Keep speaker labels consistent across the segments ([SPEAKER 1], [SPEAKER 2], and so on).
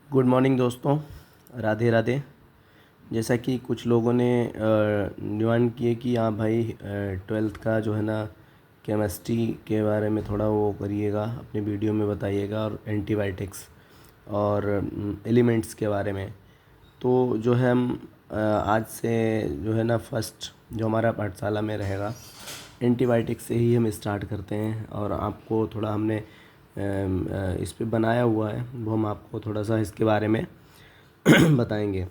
[SPEAKER 1] Good morning दोस्तों, राधे राधे। जैसा कि कुछ लोगों ने डिमांड किए कि हाँ भाई, ट्वेल्थ का जो है ना केमिस्ट्री के बारे में थोड़ा वो करिएगा, अपने वीडियो में बताइएगा, और एंटीबायोटिक्स और एलिमेंट्स के बारे में। तो जो है हम आज से जो है ना फर्स्ट जो हमारा पाठशाला में रहेगा, एंटीबायोटिक्स से ही हम स्टार्ट करते हैं। और आपको थोड़ा हमने इस पे बनाया हुआ है, वो हम आपको थोड़ा सा इसके बारे में बताएंगे।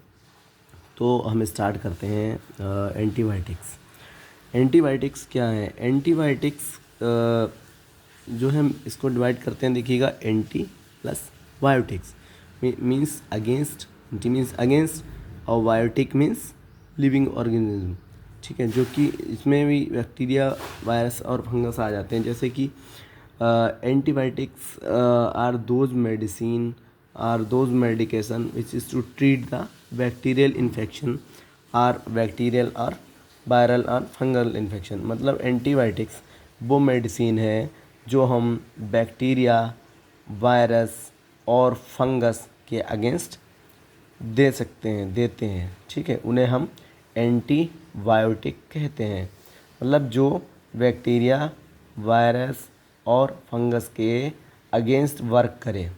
[SPEAKER 1] तो हम स्टार्ट करते हैं एंटीबायोटिक्स। एंटीबायोटिक्स क्या है? एंटीबायोटिक्स जो है हम इसको डिवाइड करते हैं, देखिएगा, anti plus biotics means against. Anti means against और बायोटिक मीन्स लिविंग ऑर्गेनिज्म। ठीक है, जो कि इसमें भी बैक्टीरिया, वायरस और फंगस आ जाते हैं। जैसे कि antibiotics are those medication which is to treat the bacterial infection are bacterial और वायरल और फंगल इन्फेक्शन। मतलब एंटीबायोटिक्स वो मेडिसिन है जो हम बैक्टीरिया, वायरस और फंगस के अगेंस्ट देते हैं। ठीक है, उन्हें हम एंटीबायोटिक कहते हैं। मतलब जो बैक्टीरिया, वायरस और फंगस के अगेंस्ट वर्क करे।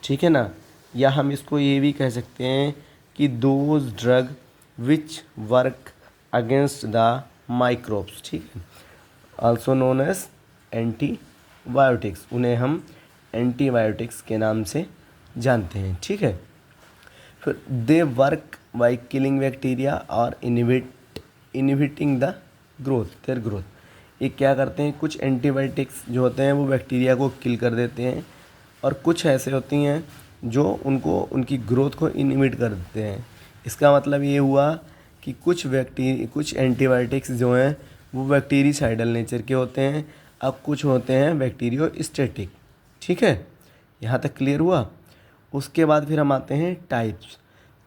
[SPEAKER 1] ठीक है ना। या हम इसको ये भी कह सकते हैं कि those drug which work against the microbes. ठीक है, आल्सो नोन एज एंटीबायोटिक्स। उन्हें हम एंटीबायोटिक्स के नाम से जानते हैं। ठीक है, फिर they work by killing bacteria और इनहिबिटिंग द ग्रोथ। ये क्या करते हैं? कुछ एंटीबायोटिक्स जो होते हैं वो बैक्टीरिया को किल कर देते हैं, और कुछ ऐसे होती हैं जो उनकी ग्रोथ को इनहिबिट कर देते हैं। इसका मतलब ये हुआ कि कुछ एंटीबायोटिक्स जो हैं वो बैक्टीरिसाइडल नेचर के होते हैं, अब कुछ होते हैं बैक्टीरियोस्टैटिक। ठीक है, यहाँ तक क्लियर हुआ। उसके बाद फिर हम आते हैं टाइप्स,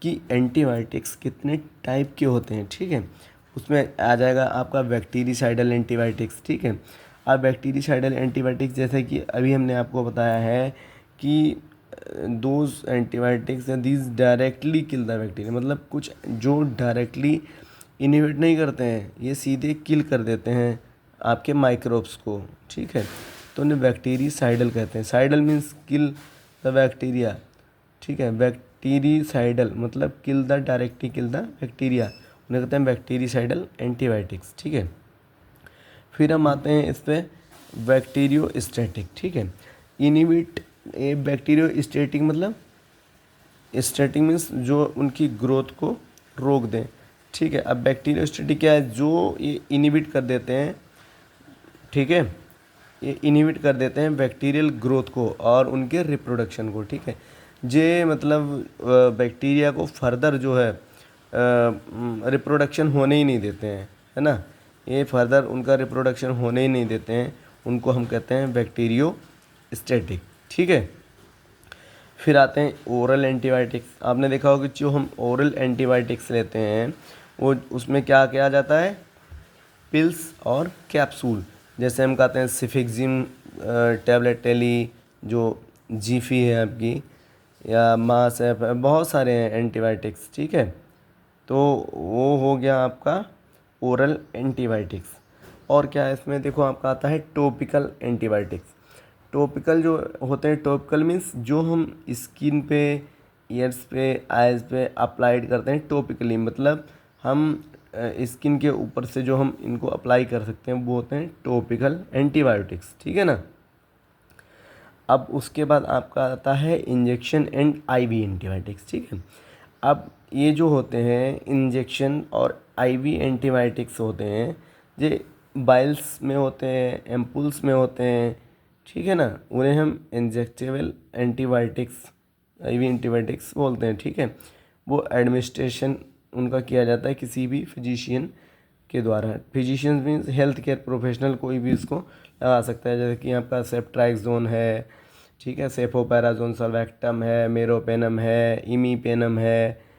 [SPEAKER 1] कि एंटीबायोटिक्स कितने टाइप के होते हैं। ठीक है, उसमें आ जाएगा आपका बैक्टीरिसाइडल एंटीबायोटिक्स। ठीक है, अब बैक्टीरिसाइडल एंटीबायोटिक्स जैसे कि अभी हमने आपको बताया है कि those antibiotics these directly kill the bacteria. मतलब कुछ जो डायरेक्टली इनहिबिट नहीं करते हैं, ये सीधे किल कर देते हैं आपके माइक्रोब्स को। ठीक है, तो उन्हें बैक्टीरिसाइडल कहते हैं। साइडल मीन्स किल द बैक्टीरिया। ठीक है, बैक्टीरिसाइडल मतलब डायरेक्टली किल द बैक्टीरिया, उन्हें कहते हैं बैक्टीरिसाइडल एंटीबायोटिक्स। ठीक है, फिर हम आते हैं इस पर बैक्टीरियोस्टैटिक। ठीक है, इनहिबिट ए बैक्टीरियोस्टैटिक मतलब स्टैटिक मीन्स जो उनकी ग्रोथ को रोक दें। ठीक है, अब बैक्टीरियोस्टैटिक क्या है? जो ये इनहिबिट कर देते हैं। ठीक है, ये इनहिबिट कर देते हैं बैक्टीरियल ग्रोथ को और उनके रिप्रोडक्शन को। ठीक है, जे मतलब बैक्टीरिया को फर्दर जो है रिप्रोडक्शन होने ही नहीं देते हैं, है ना। ये फर्दर उनका रिप्रोडक्शन होने ही नहीं देते हैं, उनको हम कहते हैं बैक्टीरियोस्टैटिक। ठीक है, फिर आते हैं ओरल एंटीबायोटिक्स। आपने देखा होगा कि जो हम ओरल एंटीबायोटिक्स लेते हैं वो उसमें क्या किया जाता है? पिल्स और कैप्सूल। जैसे हम कहते हैं सिफिक्जिम टैबलेट टेली, जो जीफी है आपकी, या मासेफ है, बहुत सारे हैं एंटीबायोटिक्स। ठीक है, तो वो हो गया आपका ओरल एंटीबायोटिक्स। और क्या है इसमें? देखो आपका आता है टॉपिकल एंटीबायोटिक्स। टॉपिकल जो होते हैं, टॉपिकल मीन्स जो हम स्किन पे, ईयर्स पे, आइज़ पे अप्लाइड करते हैं टॉपिकली। मतलब हम स्किन के ऊपर से जो हम इनको अप्लाई कर सकते हैं वो होते हैं टॉपिकल एंटीबायोटिक्स। ठीक है ना। अब उसके बाद आपका आता है इंजेक्शन एंड आईवी एंटीबायोटिक्स। ठीक है, अब ये जो होते हैं इंजेक्शन और आईवी एंटीबायोटिक्स होते हैं, ये बाइल्स में होते हैं, एम्पुल्स में होते हैं। ठीक है ना, उन्हें हम इंजेक्टेबल एंटीबायोटिक्स, आईवी एंटीबायोटिक्स बोलते हैं। ठीक है, वो एडमिनिस्ट्रेशन उनका किया जाता है किसी भी फिजिशियन के द्वारा। Physician means health care professional, कोई भी इसको लगा सकता है। जैसे कि आपका सेफ्ट्राइक्सोन है, ठीक है, सेफोपैराजोन सल्वेक्टम है, मेरोपेनम है, इमीपेनम है,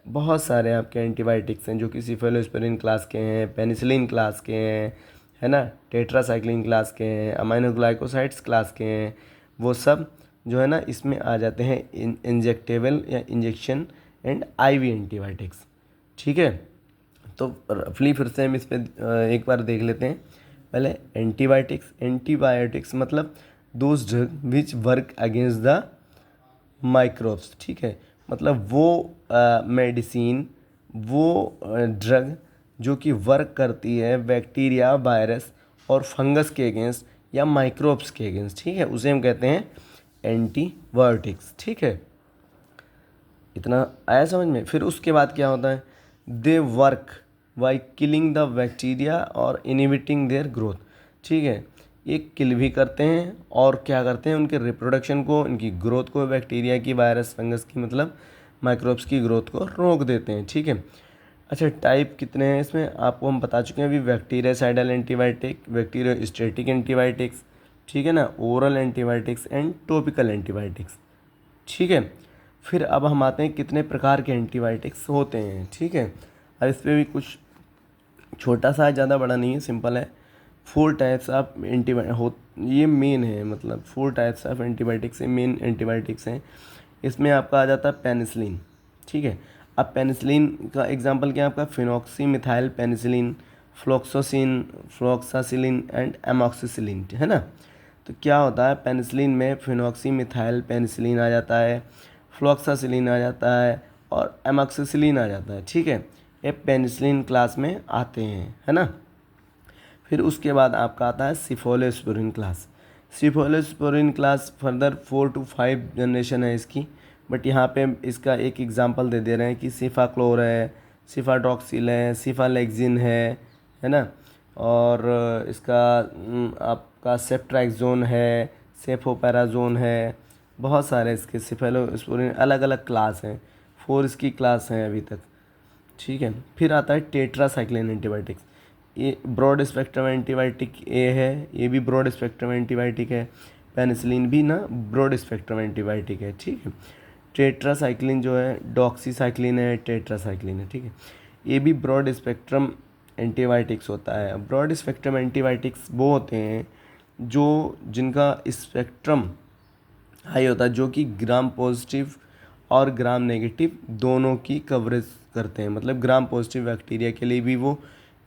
[SPEAKER 1] बहुत सारे आपके एंटीबायोटिक्स हैं जो कि सिफेलोस्पिरिन क्लास के हैं, पेनिसिलिन क्लास के हैं, है ना, टेट्रासाइक्लिन क्लास के हैं, अमाइनोग्लाइकोसाइड्स क्लास के हैं। वो सब जो है ना इसमें आ जाते हैं इंजेक्टेबल या इंजेक्शन एंड आईवी एंटीबायोटिक्स। ठीक है, तो रफली फिर से हम इस पर एक बार देख लेते हैं। पहले एंटीबायोटिक्स, एंटीबायोटिक्स मतलब those drug which work against the microbes. ठीक है, मतलब वो मेडिसिन, वो ड्रग जो कि वर्क करती है बैक्टीरिया, वायरस और फंगस के अगेंस्ट या माइक्रोब्स के अगेंस्ट। ठीक है, उसे हम कहते हैं एंटीबायोटिक्स। ठीक है, इतना आया समझ में। फिर उसके बाद क्या होता है, they work by killing the bacteria और इनहिबिटिंग देयर ग्रोथ। ठीक है, ये किल भी करते हैं और क्या करते हैं, उनके रिप्रोडक्शन को, इनकी ग्रोथ को, बैक्टीरिया की, वायरस, फंगस की मतलब माइक्रोब्स की ग्रोथ को रोक देते हैं। ठीक है, अच्छा टाइप कितने हैं इसमें आपको हम बता चुके हैं अभी। बैक्टीरियासाइडल एंटीबायोटिक, बैक्टीरियोस्टैटिक एंटीबायोटिक्स, ठीक है ना, oral antibiotics and topical antibiotics. ठीक है, फिर अब हम आते हैं कितने प्रकार के एंटीबायोटिक्स होते हैं। ठीक है, अब इस पर भी कुछ छोटा सा, ज़्यादा बड़ा नहीं है, सिंपल है। 4 टाइप्स ऑफ ये मेन है, मतलब 4 types of antibiotics main antibiotics हैं। इसमें आपका आ जाता है पेनिसिलिन। ठीक है, अब पेनिसिलिन का एग्जांपल क्या है आपका, फिनॉक्सी मिथाइल पेनिसिलिन, फ्लोक्सोसिन, फ्लोक्सासिलिन एंड एमॉक्सिसिलिन, है ना। तो क्या होता है, पेनिसिलिन में फिनॉक्सी मिथाइल पेनिसिलिन आ जाता है, फ्लोक्सासिलिन आ जाता है और एमॉक्सिसिलिन आ जाता है। ठीक है, ये पेनिसिलिन क्लास में आते हैं, है ना। फिर उसके बाद आपका आता है cephalosporin class. Cephalosporin class further 4 to 5 generation है इसकी, बट यहाँ पे इसका एक एग्जांपल दे रहे हैं कि सिफाक्लोर है, सिफाट्रॉक्सिल है, सिफालेक्सिन है ना, और इसका आपका सेफ्ट्राक्सोन है, सेफोपेराजोन है, बहुत सारे इसके सिफेलोस्पोरिन अलग अलग क्लास हैं, 4 इसकी क्लास हैं अभी तक। ठीक है, फिर आता है टेट्रासाइक्लिन एंटीबायोटिक्स। ये ब्रॉड स्पेक्ट्रम एंटीबायोटिक ए है, ये भी ब्रॉड स्पेक्ट्रम एंटीबायोटिक है। पेनिसिलिन भी ना ब्रॉड स्पेक्ट्रम एंटीबायोटिक है। ठीक है, टेट्रासाइक्लिन जो है डॉक्सीसाइक्लिन है, टेट्रासाइक्लिन है। ठीक है, ये भी ब्रॉड स्पेक्ट्रम एंटीबायोटिक्स होता है। ब्रॉड स्पेक्ट्रम एंटीबायोटिक्स वो होते हैं जो जिनका स्पेक्ट्रम हाई होता है, जो कि ग्राम पॉजिटिव और ग्राम नेगेटिव दोनों की कवरेज करते हैं। मतलब ग्राम पॉजिटिव बैक्टीरिया के लिए भी वो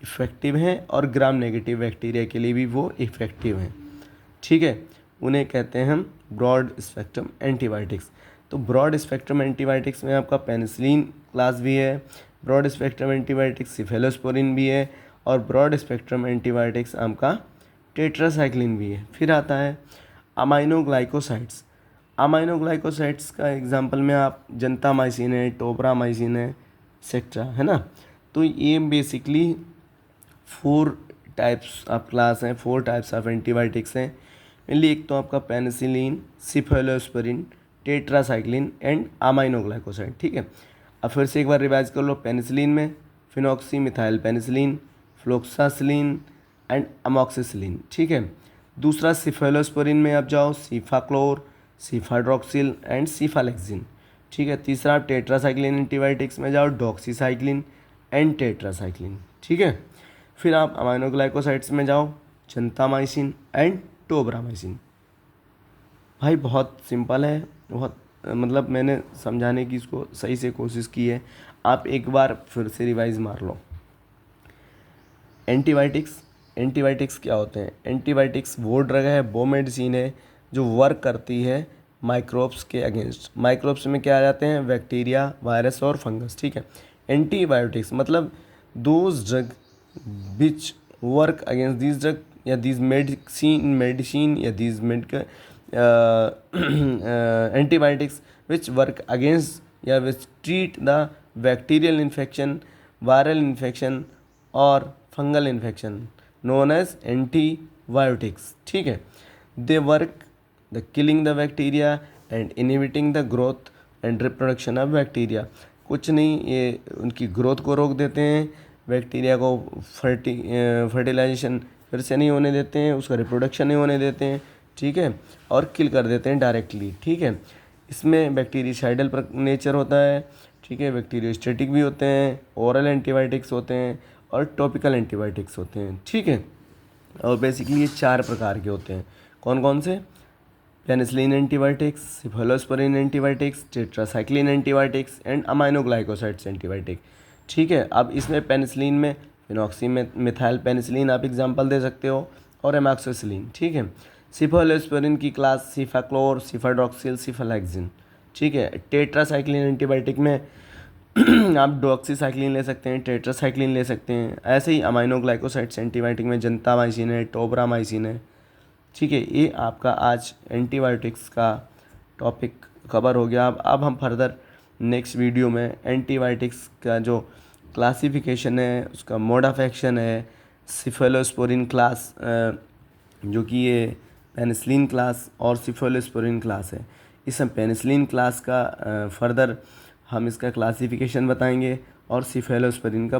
[SPEAKER 1] इफ़ेक्टिव हैं और ग्राम नेगेटिव बैक्टीरिया के लिए भी वो इफ़ेक्टिव हैं। ठीक है, उन्हें कहते हैं हम ब्रॉड स्पेक्ट्रम एंटीबायोटिक्स। तो ब्रॉड स्पेक्ट्रम एंटीबायोटिक्स में आपका पेनिसिलिन क्लास भी है, ब्रॉड स्पेक्ट्रम एंटीबायोटिक्स सिफेलोस्पोरिन भी है और ब्रॉड स्पेक्ट्रम एंटीबायोटिक्स आपका टेट्रासाइक्लिन भी है। फिर आता है अमाइनोग्लाइकोसाइड्स। अमाइनोग्लाइकोसाइड्स का एग्जांपल में आप जनतामाइसिन है, टोब्रामाइसिन है, एक्सेट्रा, है ना। तो ये बेसिकली 4 टाइप्स ऑफ क्लास हैं, 4 टाइप्स ऑफ एंटीबायोटिक्स हैं मेनली। एक तो आपका penicillin, cephalosporin, tetracycline and aminoglycoside. ठीक है, अब फिर से एक बार रिवाइज कर लो। पेनिसिलिन में phenoxy methyl penicillin, floxacillin and amoxicillin. ठीक है, दूसरा सिफेलोस्पोरिन में आप जाओ सिफाक्लोर, सिफाड्रॉक्सिल एंड सिफालेक्सिन। ठीक है, तीसरा आप टेट्रासाइक्लिन एंटीबायोटिक्स में जाओ डॉक्सीसाइक्लिन एंड टेट्रासाइक्लिन। ठीक है, फिर आप अमाइनोग्लाइकोसाइड्स में जाओ जनतामाइसिन एंड टोब्रामाइसिन। भाई बहुत सिंपल है, बहुत मतलब मैंने समझाने की इसको सही से कोशिश की है। आप एक बार फिर से रिवाइज मार लो। एंटीबायोटिक्स क्या होते हैं, एंटीबायोटिक्स वो ड्रग है, वो मेडिसिन है जो वर्क करती है माइक्रोब्स के अगेंस्ट। माइक्रोब्स में क्या आ जाते हैं, बैक्टीरिया, वायरस और फंगस। ठीक है, एंटीबायोटिक्स मतलब those drug which work against this drug या दिस मेडिसिन या this medical antibiotics which work against या which treat the bacterial infection, viral infection और fungal infection known as antibiotics. ठीक है, they work the killing the bacteria and inhibiting the growth and reproduction of bacteria. कुछ नहीं, ये उनकी growth को रोक देते हैं, बैक्टीरिया को फर्टिलाइजेशन फिर से नहीं होने देते हैं, उसका रिप्रोडक्शन नहीं होने देते हैं। ठीक है, और किल कर देते हैं डायरेक्टली। ठीक है, इसमें बैक्टीरियासाइडल नेचर होता है। ठीक है, बैक्टीरियोस्टैटिक भी होते हैं, ओरल एंटीबायोटिक्स होते हैं और टॉपिकल एंटीबायोटिक्स होते हैं। ठीक है, और बेसिकली ये 4 प्रकार के होते हैं। कौन कौन से, penicillin antibiotics, cephalosporin antibiotics, tetracycline antibiotics and aminoglycosides antibiotic. ठीक है, अब इसमें पेनिसिलिन में फिनॉक्सी मिथाइल पेनिसिलिन आप एग्जांपल दे सकते हो और एमॉक्सिसिलिन। ठीक है, सिफालोस्पोरिन की क्लास सिफाक्लोर, सिफाड्रॉक्सिल, सिफालेक्सिन। ठीक है, टेट्रासाइक्लिन एंटीबायोटिक में आप डॉक्सीसाइक्लिन ले सकते हैं, टेट्रासाइक्लिन ले सकते हैं। ऐसे ही अमाइनोग्लाइकोसाइड्स एंटीबायोटिक में जंतामाइसिन है, टोब्रामाइसिन है। ठीक है, ये आपका आज एंटीबायोटिक्स का टॉपिक कवर हो गया। अब हम फर्दर नेक्स्ट वीडियो में एंटीबायोटिक्स का जो क्लासिफिकेशन है, उसका मोड ऑफ एक्शन है, सिफेलोस्पोरिन क्लास जो कि ये पेनिसिलिन क्लास और सिफेलोस्पोरिन क्लास है, इस पेनिसिलिन क्लास का फर्दर हम इसका क्लासिफिकेशन बताएंगे और सिफेलोस्पोरिन का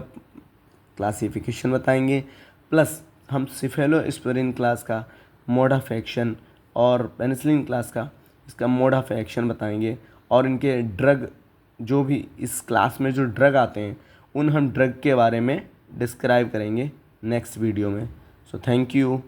[SPEAKER 1] क्लासिफिकेशन बताएंगे। प्लस हम सिफेलोस्पोरिन क्लास का मोड ऑफ एक्शन और पेनिसिलिन क्लास का इसका मोड ऑफ एक्शन बताएंगे और इनके ड्रग, जो भी इस क्लास में जो ड्रग आते हैं उन हम ड्रग के बारे में डिस्क्राइब करेंगे नेक्स्ट वीडियो में। So thank you.